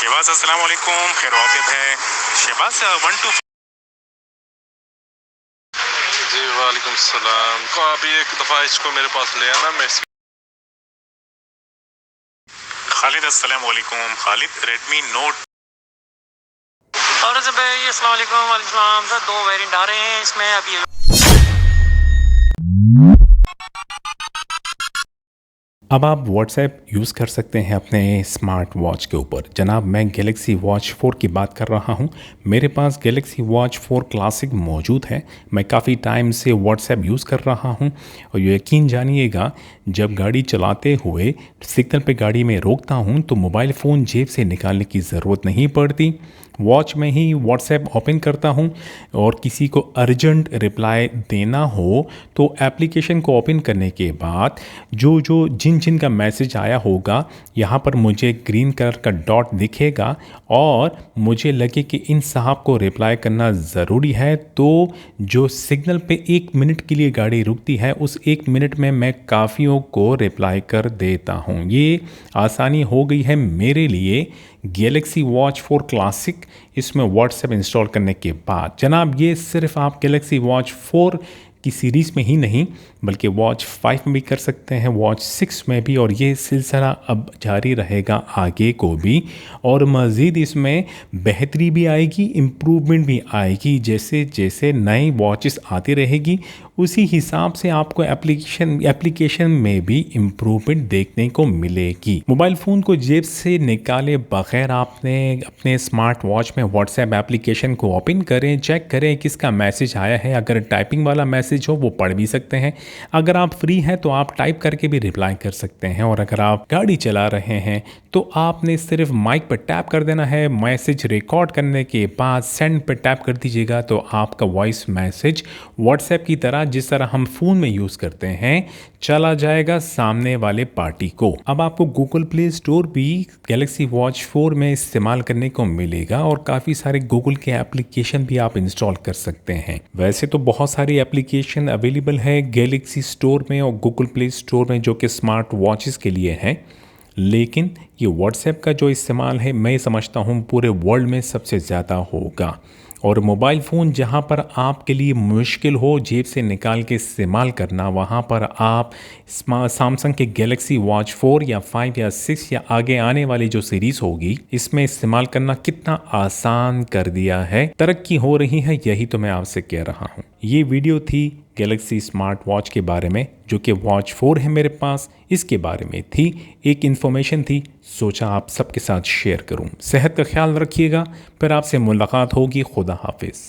शहबाज अस्सलाम वालेकुम, खैर वाक़ियत है। शहबाज 1 टू जी वालेकुम सलाम। को अभी एक दफ़ा इसको मेरे पास ले आना, मैं खालिद अस्सलाम वालेकुम, खालिद रेडमी नोट और भाई अस्सलाम वालेकुम। वालेकुम सलाम सर, 2 वेरिएंट आ रहे हैं इसमें अभी। अब आप WhatsApp यूज़ कर सकते हैं अपने स्मार्ट वॉच के ऊपर। जनाब, मैं गैलेक्सी वॉच 4 की बात कर रहा हूं। मेरे पास गैलेक्सी वॉच 4 क्लासिक मौजूद है। मैं काफ़ी टाइम से WhatsApp यूज़ कर रहा हूं और यकीन जानिएगा, जब गाड़ी चलाते हुए सिग्नल पे गाड़ी में रोकता हूं तो मोबाइल फ़ोन जेब से निकालने की ज़रूरत नहीं पड़ती। वॉच में ही WhatsApp ओपन करता हूं और किसी को अर्जेंट रिप्लाई देना हो तो एप्लीकेशन को ओपन करने के बाद जो जो जिन जिन का मैसेज आया होगा, यहाँ पर मुझे ग्रीन कलर का डॉट दिखेगा और मुझे लगे कि इन साहब को रिप्लाई करना ज़रूरी है, तो जो सिग्नल पे 1 मिनट के लिए गाड़ी रुकती है, उस 1 मिनट में मैं काफ़ियों को रिप्लाई कर देता हूँ। ये आसानी हो गई है मेरे लिए गैलेक्सी वॉच 4 क्लासिक इसमें WhatsApp इंस्टॉल करने के बाद। जनाब, ये सिर्फ आप गैलेक्सी वॉच 4 की सीरीज़ में ही नहीं बल्कि वॉच 5 में भी कर सकते हैं, वॉच 6 में भी, और ये सिलसिला अब जारी रहेगा आगे को भी। और मज़ीद इसमें बेहतरी भी आएगी, इम्प्रूवमेंट भी आएगी। जैसे जैसे नई वॉचेस आती रहेगी उसी हिसाब से आपको एप्लीकेशन में भी इम्प्रूवमेंट देखने को मिलेगी। मोबाइल फ़ोन को जेब से निकाले बगैर आपने अपने स्मार्ट वॉच में WhatsApp एप्लीकेशन को ओपन करें, चेक करें किसका मैसेज आया है। अगर टाइपिंग वाला मैसेज हो वो पढ़ भी सकते हैं। अगर आप फ्री हैं तो आप टाइप करके भी रिप्लाई कर सकते हैं। और अगर आप गाड़ी चला रहे हैं तो आपने सिर्फ माइक पर टैप कर देना है। मैसेज रिकॉर्ड करने के बाद सेंड पर टैप कर दीजिएगा तो आपका वॉइस मैसेज WhatsApp की तरह, जिस तरह हम फ़ोन में यूज़ करते हैं, चला जाएगा सामने वाले पार्टी को। अब आपको गूगल प्ले स्टोर भी गैलेक्सी वॉच 4 में इस्तेमाल करने को मिलेगा और काफ़ी सारे गूगल के एप्लीकेशन भी आप इंस्टॉल कर सकते हैं। वैसे तो बहुत सारी एप्लीकेशन अवेलेबल है गैलेक्सी स्टोर में और गूगल प्ले स्टोर में जो कि स्मार्ट वॉचेस के लिए हैं, लेकिन ये WhatsApp का जो इस्तेमाल है मैं समझता हूँ पूरे वर्ल्ड में सबसे ज़्यादा होगा। और मोबाइल फ़ोन जहाँ पर आपके लिए मुश्किल हो जेब से निकाल के इस्तेमाल करना, वहाँ पर आप सैमसंग के गैलेक्सी वॉच 4 या 5 या 6 या आगे आने वाली जो सीरीज़ होगी, इसमें इस्तेमाल करना कितना आसान कर दिया है। तरक्की हो रही है, यही तो मैं आपसे कह रहा हूँ। ये वीडियो थी गैलेक्सी स्मार्ट वॉच के बारे में, जो कि वॉच 4 है मेरे पास, इसके बारे में थी। एक इन्फॉर्मेशन थी, सोचा आप सबके साथ शेयर करूं। सेहत का ख्याल रखिएगा, फिर आपसे मुलाकात होगी। खुदा हाफिज़।